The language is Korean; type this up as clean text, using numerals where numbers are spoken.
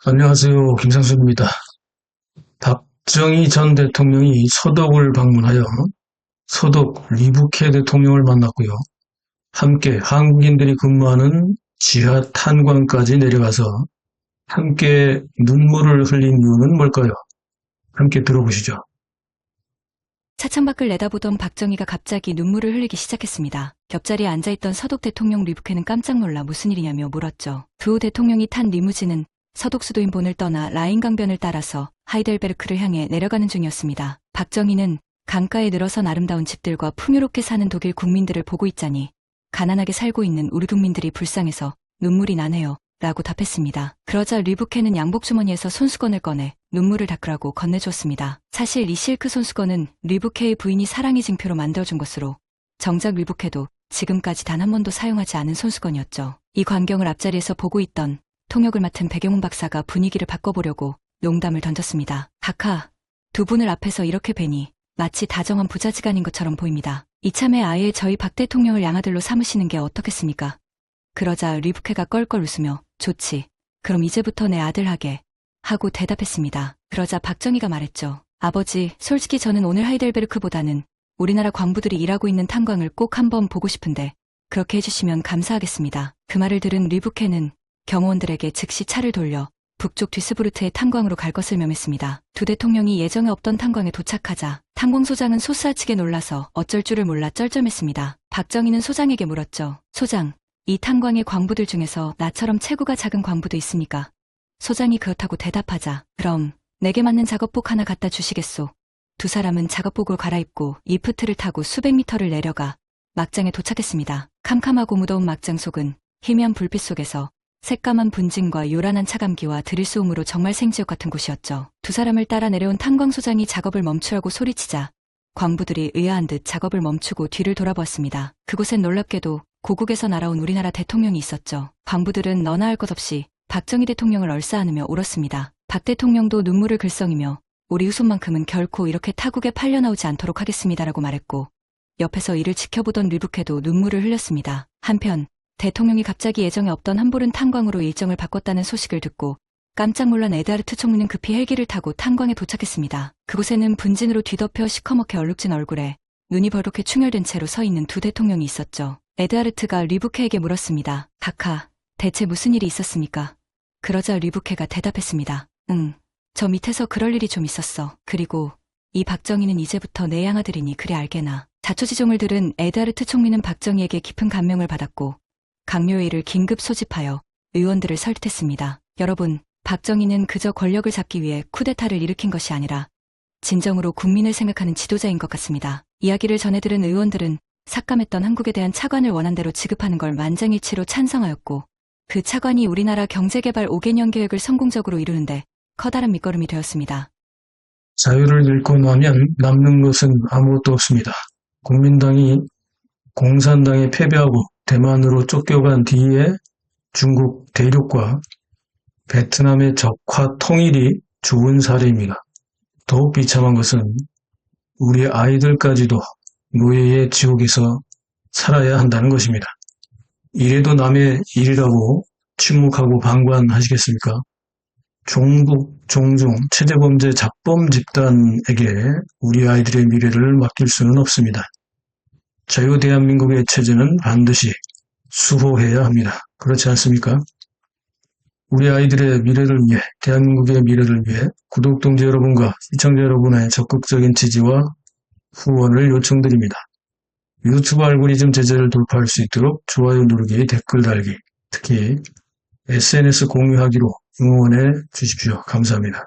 안녕하세요. 김상수입니다. 박정희 전 대통령이 서독을 방문하여 서독 리부케 대통령을 만났고요. 함께 한국인들이 근무하는 지하 탄광까지 내려가서 함께 눈물을 흘린 이유는 뭘까요? 함께 들어보시죠. 차창 밖을 내다보던 박정희가 갑자기 눈물을 흘리기 시작했습니다. 옆자리에 앉아있던 서독 대통령 리부케는 깜짝 놀라 무슨 일이냐며 물었죠. 두 대통령이 탄 리무진은 서독 수도인본을 떠나 라인 강변을 따라서 하이델베르크를 향해 내려가는 중이었습니다. 박정희는 강가에 늘어선 아름다운 집들과 풍요롭게 사는 독일 국민들을 보고 있자니 가난하게 살고 있는 우리 국민들이 불쌍해서 눈물이 나네요 라고 답했습니다. 그러자 리부케는 양복 주머니에서 손수건을 꺼내 눈물을 닦으라고 건네주었습니다. 사실 이 실크 손수건은 리부케의 부인이 사랑의 징표로 만들어준 것으로 정작 리부케도 지금까지 단 한 번도 사용하지 않은 손수건이었죠. 이 광경을 앞자리에서 보고 있던 통역을 맡은 백영훈 박사가 분위기를 바꿔보려고 농담을 던졌습니다. 각하, 두 분을 앞에서 이렇게 뵈니 마치 다정한 부자지간인 것처럼 보입니다. 이참에 아예 저희 박 대통령을 양아들로 삼으시는 게 어떻겠습니까? 그러자 리부케가 껄껄 웃으며 좋지. 그럼 이제부터 내 아들 하게 하고 대답했습니다. 그러자 박정희가 말했죠. 아버지, 솔직히 저는 오늘 하이델베르크보다는 우리나라 광부들이 일하고 있는 탄광을 꼭 한번 보고 싶은데 그렇게 해주시면 감사하겠습니다. 그 말을 들은 리부케는 경호원들에게 즉시 차를 돌려 북쪽 뒤스부르트의 탄광으로 갈 것을 명했습니다. 두 대통령이 예정에 없던 탄광에 도착하자 탄광소장은 소스아치게 놀라서 어쩔 줄을 몰라 쩔쩔맸습니다. 박정희는 소장에게 물었죠. 소장, 이 탄광의 광부들 중에서 나처럼 체구가 작은 광부도 있습니까? 소장이 그렇다고 대답하자 그럼 내게 맞는 작업복 하나 갖다 주시겠소. 두 사람은 작업복을 갈아입고 리프트를 타고 수백 미터를 내려가 막장에 도착했습니다. 캄캄하고 무더운 막장 속은 희미한 불빛 속에서 새까만 분진과 요란한 차감기와 드릴 소음으로 정말 생지옥 같은 곳이었죠. 두 사람을 따라 내려온 탄광소장이 작업을 멈추라고 소리치자 광부들이 의아한 듯 작업을 멈추고 뒤를 돌아보았습니다. 그곳엔 놀랍게도 고국에서 날아온 우리나라 대통령이 있었죠. 광부들은 너나 할 것 없이 박정희 대통령을 얼싸안으며 울었습니다. 박 대통령도 눈물을 글썽이며 우리 후손만큼은 결코 이렇게 타국에 팔려나오지 않도록 하겠습니다라고 말했고 옆에서 이를 지켜보던 리부케도 눈물을 흘렸습니다. 한편 대통령이 갑자기 예정에 없던 함부른 탄광으로 일정을 바꿨다는 소식을 듣고 깜짝 놀란 에드하르트 총리는 급히 헬기를 타고 탄광에 도착했습니다. 그곳에는 분진으로 뒤덮여 시커멓게 얼룩진 얼굴에 눈이 벌겋게 충혈된 채로 서 있는 두 대통령이 있었죠. 에드하르트가 리부케에게 물었습니다. 각하, 대체 무슨 일이 있었습니까? 그러자 리부케가 대답했습니다. 저 밑에서 그럴 일이 좀 있었어. 그리고 이 박정희는 이제부터 내 양아들이니 그리 알게나. 자초지종을 들은 에드하르트 총리는 박정희에게 깊은 감명을 받았고 강요회의를 긴급 소집하여 의원들을 설득했습니다. 여러분, 박정희는 그저 권력을 잡기 위해 쿠데타를 일으킨 것이 아니라 진정으로 국민을 생각하는 지도자인 것 같습니다. 이야기를 전해들은 의원들은 삭감했던 한국에 대한 차관을 원한대로 지급하는 걸 만장일치로 찬성하였고 그 차관이 우리나라 경제개발 5개년 계획을 성공적으로 이루는데 커다란 밑거름이 되었습니다. 자유를 잃고 나면 남는 것은 아무것도 없습니다. 국민당이 공산당에 패배하고 대만으로 쫓겨간 뒤에 중국 대륙과 베트남의 적화 통일이 좋은 사례입니다. 더욱 비참한 것은 우리 아이들까지도 노예의 지옥에서 살아야 한다는 것입니다. 이래도 남의 일이라고 침묵하고 방관하시겠습니까? 종북, 종중, 체제범죄 잡범 집단에게 우리 아이들의 미래를 맡길 수는 없습니다. 자유 대한민국의 체제는 반드시 수호해야 합니다. 그렇지 않습니까? 우리 아이들의 미래를 위해, 대한민국의 미래를 위해 구독동지 여러분과 시청자 여러분의 적극적인 지지와 후원을 요청드립니다. 유튜브 알고리즘 제재를 돌파할 수 있도록 좋아요 누르기, 댓글 달기, 특히 SNS 공유하기로 응원해 주십시오. 감사합니다.